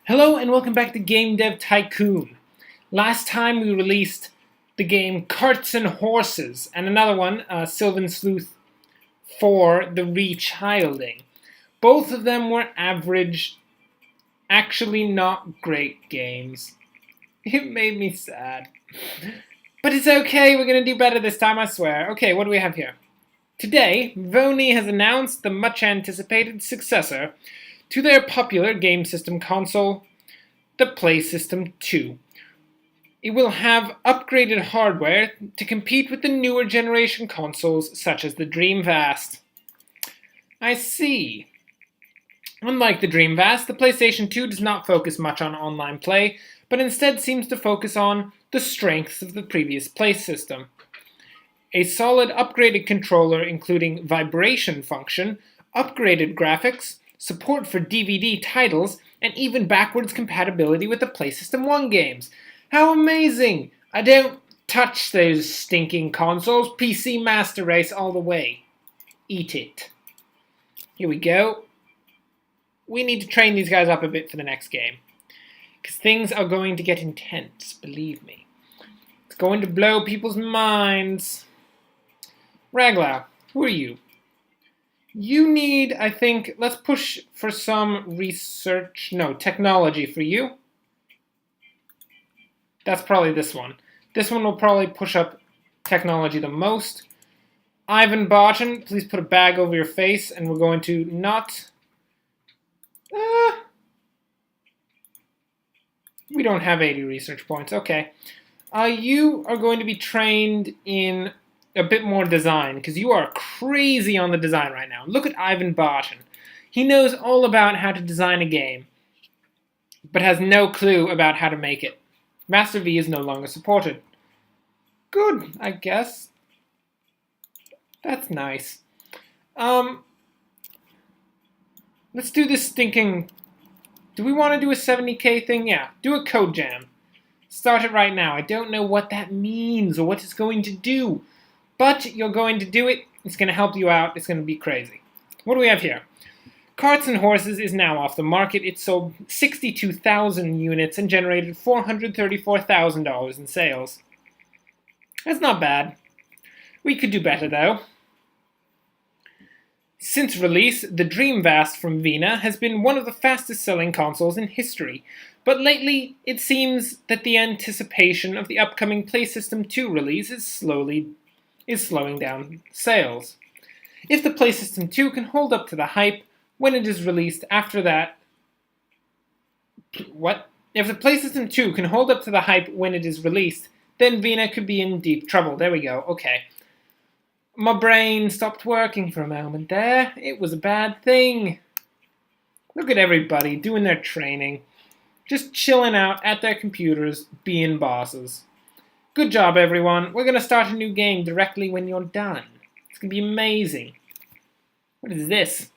Hello and welcome back to Game Dev Tycoon. Last time we released the game Carts and Horses and another one, Sylvan Sleuth for the Rechilding. Both of them were average, actually not great games. It made me sad. But it's okay, we're going to do better this time, I swear. Okay, what do we have here? Today, Vony has announced the much-anticipated successor to their popular game system console, the PlaySystem 2. It will have upgraded hardware to compete with the newer generation consoles such as the Dreamcast. I see. Unlike the Dreamcast, the PlayStation 2 does not focus much on online play, but instead seems to focus on the strengths of the previous play system. A solid upgraded controller including vibration function, upgraded graphics, support for DVD titles, and even backwards compatibility with the PlaySystem 1 games. How amazing! I don't touch those stinking consoles. PC Master Race all the way. Eat it. Here we go. We need to train these guys up a bit for the next game. Because things are going to get intense, believe me. It's going to blow people's minds. Raglau, who are you? You need, I think, let's push for some technology for you. That's probably this one. This one will probably push up technology the most. Ivan Barton, please put a bag over your face, and we're going to not... we don't have 80 research points, okay. You are going to be trained in a bit more design, because you are crazy on the design right now. Look at Ivan Barton. He knows all about how to design a game, but has no clue about how to make it. Master V is no longer supported. Good, I guess. That's nice. Let's do this stinking... Do we want to do a 70k thing? Yeah, do a code jam. Start it right now. I don't know what that means or what it's going to do. But you're going to do it. It's going to help you out. It's going to be crazy. What do we have here? Carts and Horses is now off the market. It sold 62,000 units and generated $434,000 in sales. That's not bad. We could do better, though. Since release, the Dreamcast from Vena has been one of the fastest-selling consoles in history. But lately, it seems that the anticipation of the upcoming PlaySystem 2 release is slowing down sales. If the PlaySystem 2 can hold up to the hype when it is released after that... What? If the PlaySystem 2 can hold up to the hype when it is released, then Vena could be in deep trouble. There we go, okay. My brain stopped working for a moment there. It was a bad thing. Look at everybody doing their training. Just chilling out at their computers, being bosses. Good job, everyone. We're going to start a new game directly when you're done. It's going to be amazing. What is this?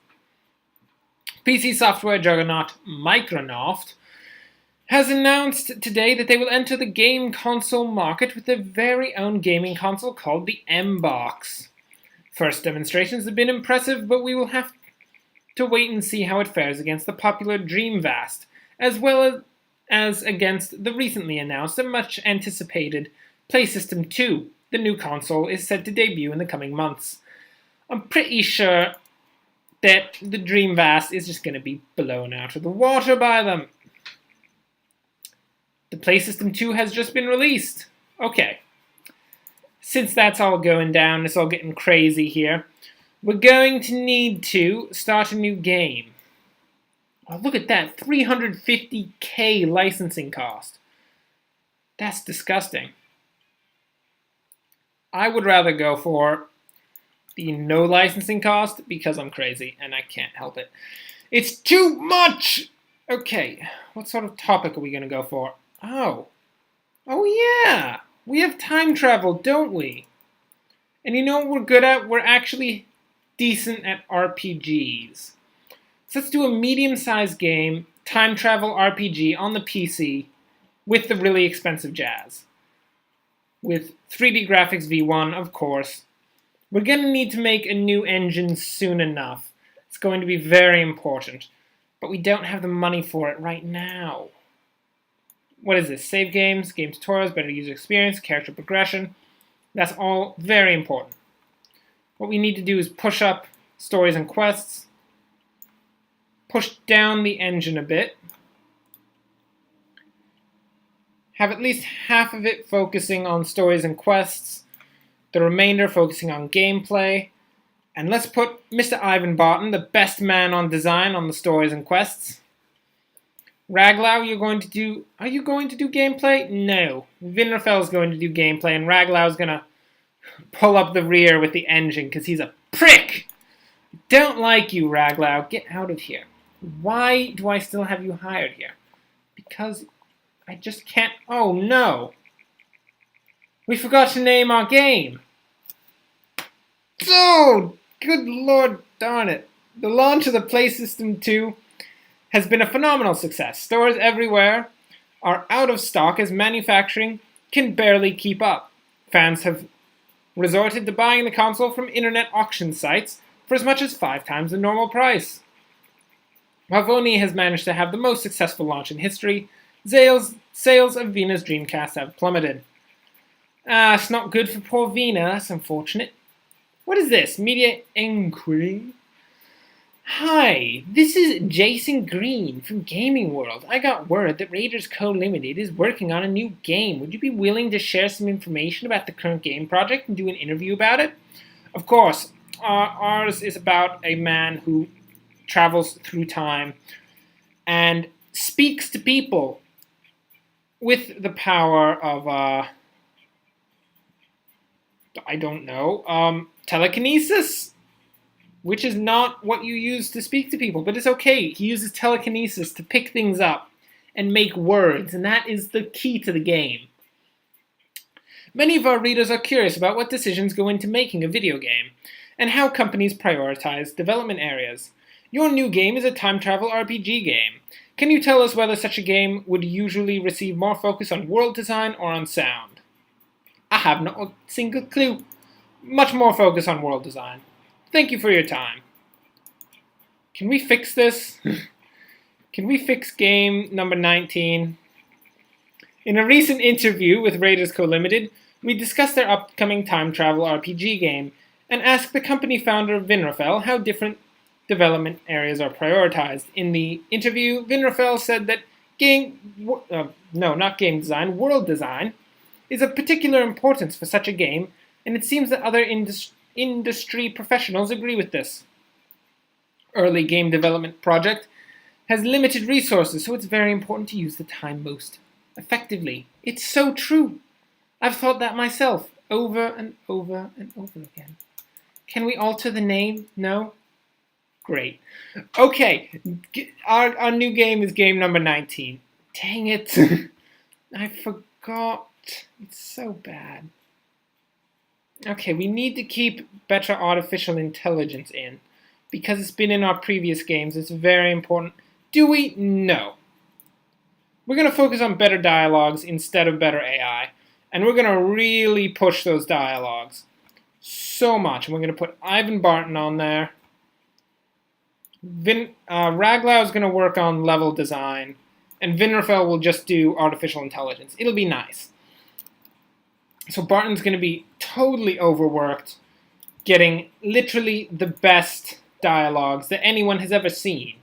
PC software juggernaut Microsoft has announced today that they will enter the game console market with their very own gaming console called the M-Box. First demonstrations have been impressive, but we will have to wait and see how it fares against the popular Dreamcast, as well as against the recently announced and much anticipated PlaySystem 2. The new console is set to debut in the coming months. I'm pretty sure that the Dreamcast is just going to be blown out of the water by them. The PlaySystem 2 has just been released. Okay. Since that's all going down, it's all getting crazy here, we're going to need to start a new game. Oh, look at that. 350k licensing cost. That's disgusting. I would rather go for the no licensing cost because I'm crazy and I can't help it. It's too much! Okay, what sort of topic are we going to go for? Oh yeah! We have time travel, don't we? And you know what we're good at? We're actually decent at RPGs. So let's do a medium-sized game, time travel RPG on the PC with the really expensive jazz. With 3D graphics V1, of course. We're going to need to make a new engine soon enough. It's going to be very important. but we don't have the money for it right now. What is this? Save games, game tutorials, better user experience, character progression. That's all very important. What we need to do is push up stories and quests, push down the engine a bit, have at least half of it focusing on stories and quests, the remainder focusing on gameplay, and let's put Mr. Ivan Barton, the best man on design, on the stories and quests. Raglau, are you going to do gameplay? No. Vinrafel's going to do gameplay, and Raglau's going to pull up the rear with the engine because he's a prick. Don't like you, Raglau. Get out of here. Why do I still have you hired here? Because I just can't. Oh no. We forgot to name our game. Oh, good lord darn it. The launch of the Play System 2 has been a phenomenal success. Stores everywhere are out of stock as manufacturing can barely keep up. Fans have resorted to buying the console from internet auction sites for as much as 5 times the normal price. Valvoni has managed to have the most successful launch in history. Sales of Vina's Dreamcast have plummeted. It's not good for poor Vina. That's unfortunate. What is this? Media inquiry? Hi, this is Jason Green from Gaming World. I got word that Raiders Co. Limited is working on a new game. Would you be willing to share some information about the current game project and do an interview about it? Of course. Ours is about a man who travels through time and speaks to people with the power of, I don't know, telekinesis? Which is not what you use to speak to people, but it's okay. He uses telekinesis to pick things up and make words, and that is the key to the game. Many of our readers are curious about what decisions go into making a video game, and how companies prioritize development areas. Your new game is a time travel RPG game. Can you tell us whether such a game would usually receive more focus on world design or on sound? I have not a single clue. Much more focus on world design. Thank you for your time. Can we fix this? Can we fix game number 19? In a recent interview with Raiders Co. Limited, we discussed their upcoming time travel RPG game and asked the company founder Vinrafel how different development areas are prioritized. In the interview, Vinrafel said that world design is of particular importance for such a game, and it seems that other industry professionals agree with this. Early game development project has limited resources, so it's very important to use the time most effectively. It's so true. I've thought that myself over and over and over again. Can we alter the name? No? Great. Okay, our new game is game number 19. Dang it. I forgot. It's so bad. Okay, we need to keep better artificial intelligence in, because it's been in our previous games. It's very important. Do we? No. We're going to focus on better dialogues instead of better AI, and we're going to really push those dialogues so much. And we're going to put Ivan Barton on there. Raglau is going to work on level design, and Vinrafel will just do artificial intelligence. It'll be nice. So Barton's going to be totally overworked, getting literally the best dialogues that anyone has ever seen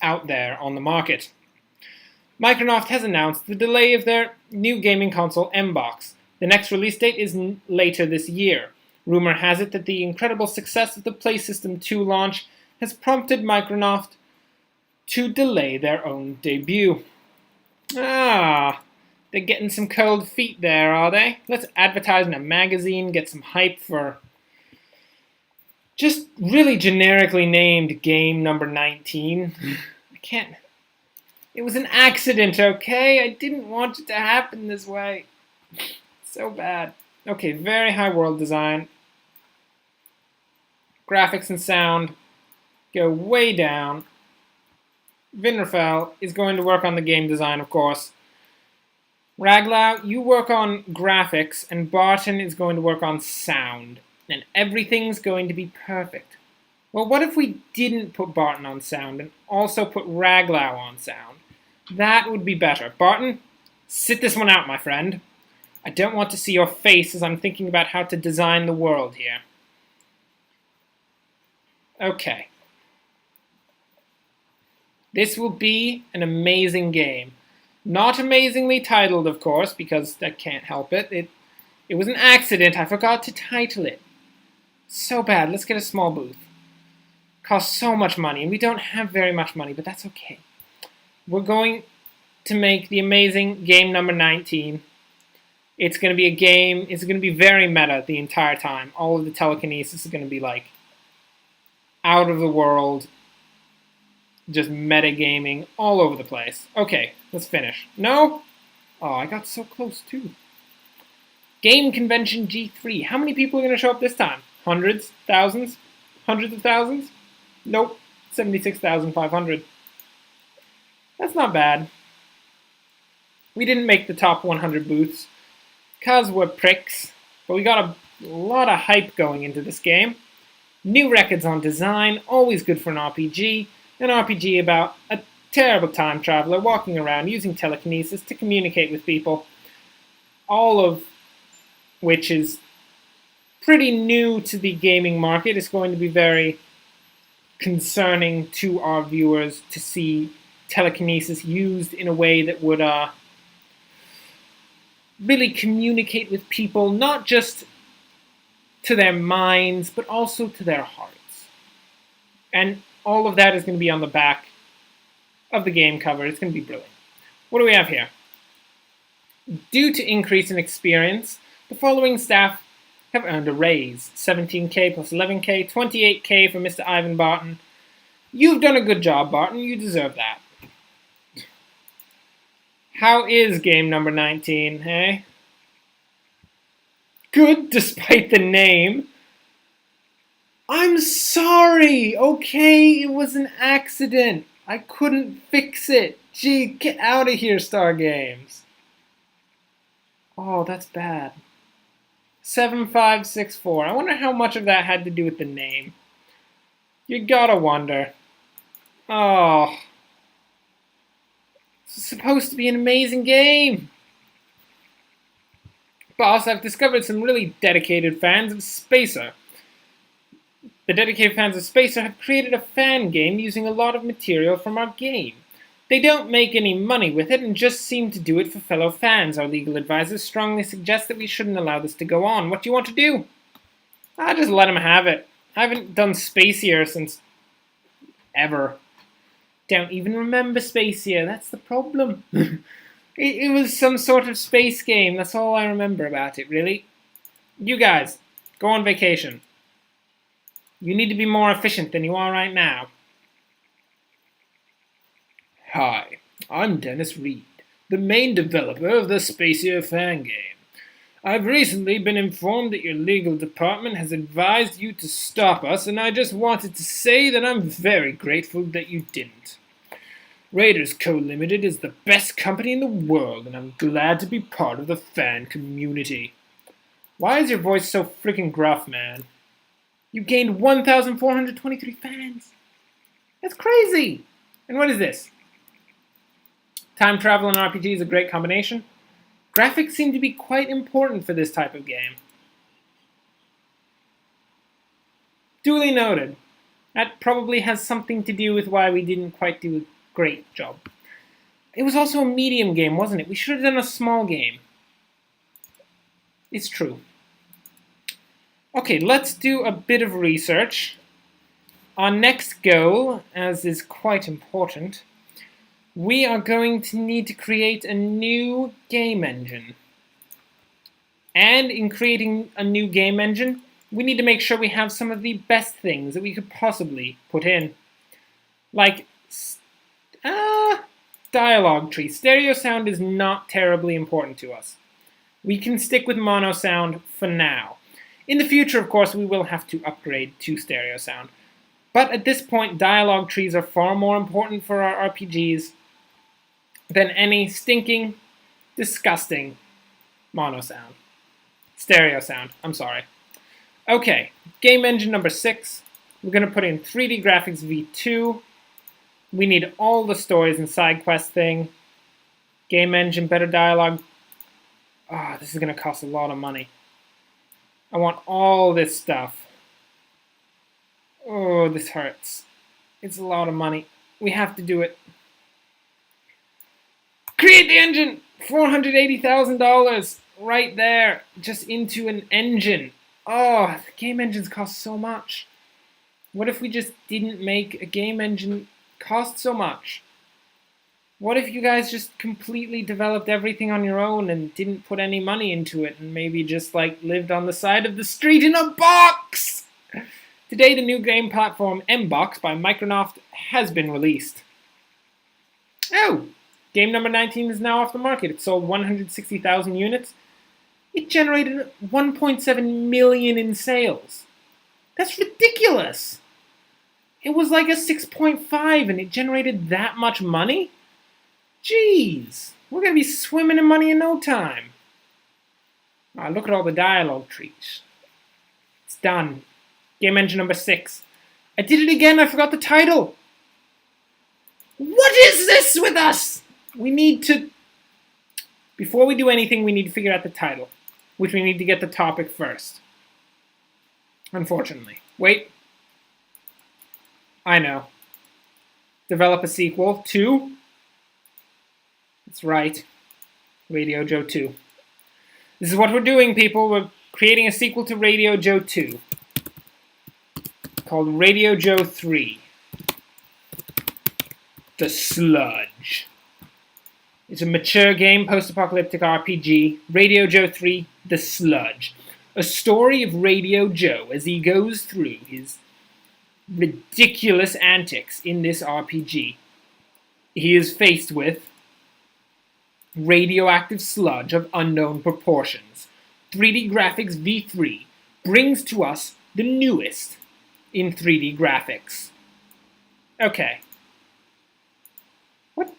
out there on the market. Microsoft has announced the delay of their new gaming console M-Box. The next release date is later this year. Rumor has it that the incredible success of the Play System 2 launch has prompted Microsoft to delay their own debut. They're getting some cold feet there, are they? Let's advertise in a magazine, get some hype for just really generically named game number 19. I can't. It was an accident, okay? I didn't want it to happen this way. So bad. Okay, very high world design. Graphics and sound go way down. Vinrafel is going to work on the game design, of course. Raglau, you work on graphics, and Barton is going to work on sound. And everything's going to be perfect. Well, what if we didn't put Barton on sound and also put Raglow on sound? That would be better. Barton, sit this one out, my friend. I don't want to see your face as I'm thinking about how to design the world here. Okay. This will be an amazing game. Not amazingly titled, of course, because I can't help it. It was an accident. I forgot to title it. So bad. Let's get a small booth. Costs so much money, and we don't have very much money, but that's okay. We're going to make the amazing game number 19. It's going to be a game, it's going to be very meta the entire time. All of the telekinesis is going to be like out of the world, just metagaming all over the place. Okay, let's finish. No? Oh, I got so close too. Game Convention G3. How many people are going to show up this time? Hundreds? Thousands? Hundreds of thousands? Nope. 76,500. That's not bad. We didn't make the top 100 booths because we're pricks, but we got a lot of hype going into this game. New records on design, always good for an RPG. An RPG about a terrible time traveler walking around using telekinesis to communicate with people. All of which is pretty new to the gaming market. It's going to be very concerning to our viewers to see telekinesis used in a way that would really communicate with people, not just to their minds, but also to their hearts. And all of that is going to be on the back of the game cover. It's going to be brilliant. What do we have here? Due to increase in experience, the following staff have earned a raise. 17k plus 11k, 28k for Mr. Ivan Barton. You've done a good job, Barton. You deserve that. How is game number 19, hey? Good, despite the name. I'm sorry, okay? It was an accident. I couldn't fix it. Gee, get out of here, Star Games. Oh, that's bad. 7564. I wonder how much of that had to do with the name. You gotta wonder. Oh. This is supposed to be an amazing game. Boss, I've discovered some really dedicated fans of Spacer. The dedicated fans of Spacer have created a fan game using a lot of material from our game. They don't make any money with it and just seem to do it for fellow fans. Our legal advisors strongly suggest that we shouldn't allow this to go on. What do you want to do? I'll just let them have it. I haven't done Spacier since ever. Don't even remember Spacier. That's the problem. It was some sort of space game. That's all I remember about it, really. You guys, go on vacation. You need to be more efficient than you are right now. Hi, I'm Dennis Reed, the main developer of the Spacier fan game. I've recently been informed that your legal department has advised you to stop us, and I just wanted to say that I'm very grateful that you didn't. Raiders Co. Limited is the best company in the world, and I'm glad to be part of the fan community. Why is your voice so freaking gruff, man? You gained 1,423 fans. That's crazy! And what is this? Time travel and RPG is a great combination. Graphics seem to be quite important for this type of game. Duly noted. That probably has something to do with why we didn't quite do a great job. It was also a medium game, wasn't it? We should have done a small game. It's true. Okay, let's do a bit of research. Our next goal, as is quite important, we are going to need to create a new game engine. And in creating a new game engine, we need to make sure we have some of the best things that we could possibly put in. Like, dialogue tree. Stereo sound is not terribly important to us. We can stick with mono sound for now. In the future, of course, we will have to upgrade to stereo sound. But at this point, dialogue trees are far more important for our RPGs than any stinking, disgusting mono sound. Stereo sound, I'm sorry. Okay, game engine number 6. We're going to put in 3D Graphics V2. We need all the stories and side quest thing. Game engine, better dialogue. Ah, this is going to cost a lot of money. I want all this stuff. Oh, this hurts. It's a lot of money. We have to do it. Create the engine! $480,000 right there. Just into an engine. Oh, the game engines cost so much. What if we just didn't make a game engine cost so much? What if you guys just completely developed everything on your own and didn't put any money into it and maybe just like lived on the side of the street in a box? Today, the new game platform M-Box by Microsoft has been released. Oh, game number 19 is now off the market. It sold 160,000 units. It generated 1.7 million in sales. That's ridiculous. It was like a 6.5 and it generated that much money? Jeez, we're going to be swimming in money in no time. Look at all the dialogue trees. It's done. Game engine number 6. I did it again, I forgot the title. What is this with us? We need to, before we do anything, we need to figure out the title, which we need to get the topic first. Unfortunately. Wait. I know. Develop a sequel to, that's right, Radio Joe 2. This is what we're doing, people. We're creating a sequel to Radio Joe 2 called Radio Joe 3. The Sludge. It's a mature game, post-apocalyptic RPG. Radio Joe 3, The Sludge. A story of Radio Joe as he goes through his ridiculous antics in this RPG. He is faced with radioactive sludge of unknown proportions. 3D Graphics V3 brings to us the newest in 3D graphics. Okay. What?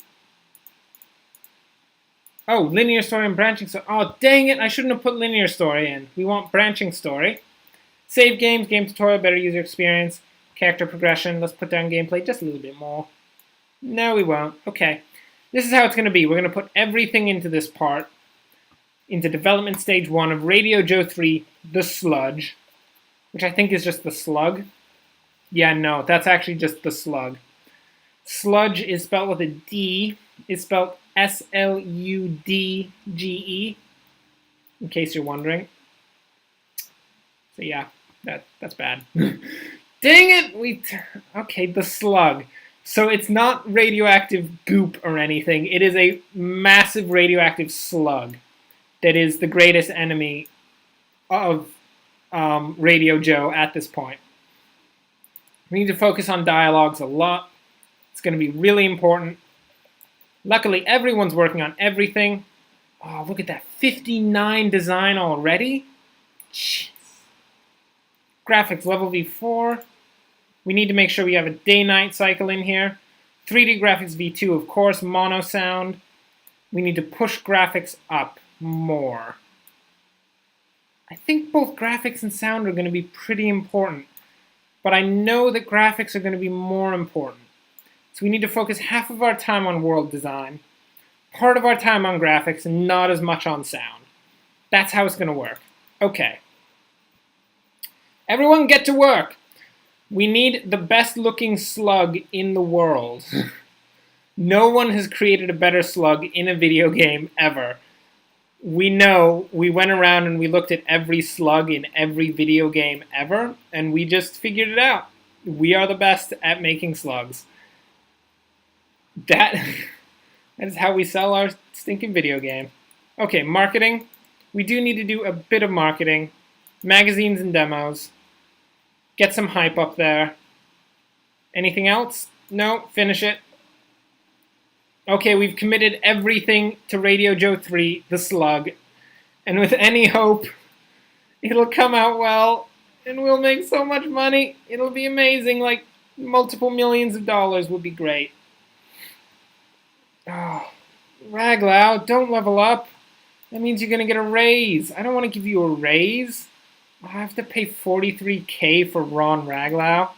Oh, linear story and branching story. Oh, dang it, I shouldn't have put linear story in. We want branching story. Save games, game tutorial, better user experience, character progression. Let's put down gameplay just a little bit more. No, we won't. Okay. This is how it's going to be. We're going to put everything into this part, into development stage 1 of Radio Joe 3, The Sludge, which I think is just the slug. Yeah, no, that's actually just the slug. Sludge is spelled with a D. It's spelled S-L-U-D-G-E, in case you're wondering. So yeah, that's bad. Dang it! Okay, the slug. So it's not radioactive goop or anything. It is a massive radioactive slug that is the greatest enemy of Radio Joe at this point. We need to focus on dialogues a lot. It's going to be really important. Luckily, everyone's working on everything. Oh, look at that. 59 design already? Jeez. Graphics level V4. We need to make sure we have a day-night cycle in here. 3D Graphics V2, of course. Mono sound. We need to push graphics up more. I think both graphics and sound are going to be pretty important. But I know that graphics are going to be more important. So we need to focus half of our time on world design, part of our time on graphics, and not as much on sound. That's how it's going to work. Okay. Everyone get to work! We need the best looking slug in the world. No one has created a better slug in a video game ever. We know, we went around and we looked at every slug in every video game ever, and we just figured it out. We are the best at making slugs. That is how we sell our stinking video game. Okay, marketing. We do need to do a bit of marketing. Magazines and demos. Get some hype up there. Anything else? No, finish it. Okay, we've committed everything to Radio Joe 3, The Slug. And with any hope, it'll come out well, and we'll make so much money. It'll be amazing, like multiple millions of dollars would be great. Oh, Raglau, don't level up. That means you're going to get a raise. I don't want to give you a raise. I have to pay $43K for Ron Raglau.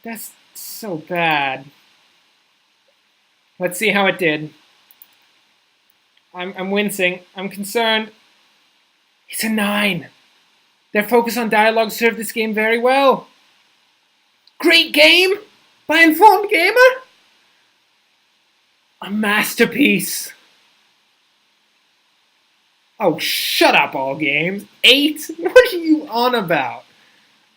That's so bad. Let's see how it did. I'm wincing. I'm concerned. It's a 9. Their focus on dialogue served this game very well. Great game by Informed Gamer. A masterpiece. Oh, shut up, all games. 8? What are you on about?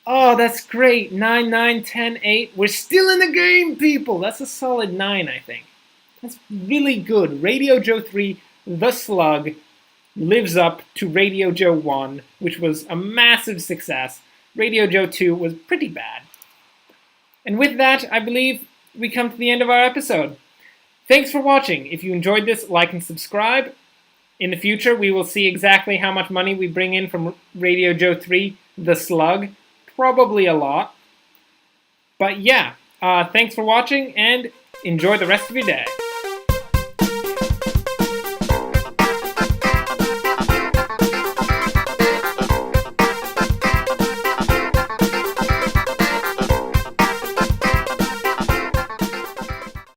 Oh, that's great. 9, 9, 10, 8. We're still in the game, people. That's a solid 9, I think. That's really good. Radio Joe 3, The Slug, lives up to Radio Joe 1, which was a massive success. Radio Joe 2 was pretty bad. And with that, I believe we come to the end of our episode. Thanks for watching. If you enjoyed this, like and subscribe. In the future, we will see exactly how much money we bring in from Radio Joe 3, The Slug. Probably a lot. But yeah, thanks for watching, and enjoy the rest of your day.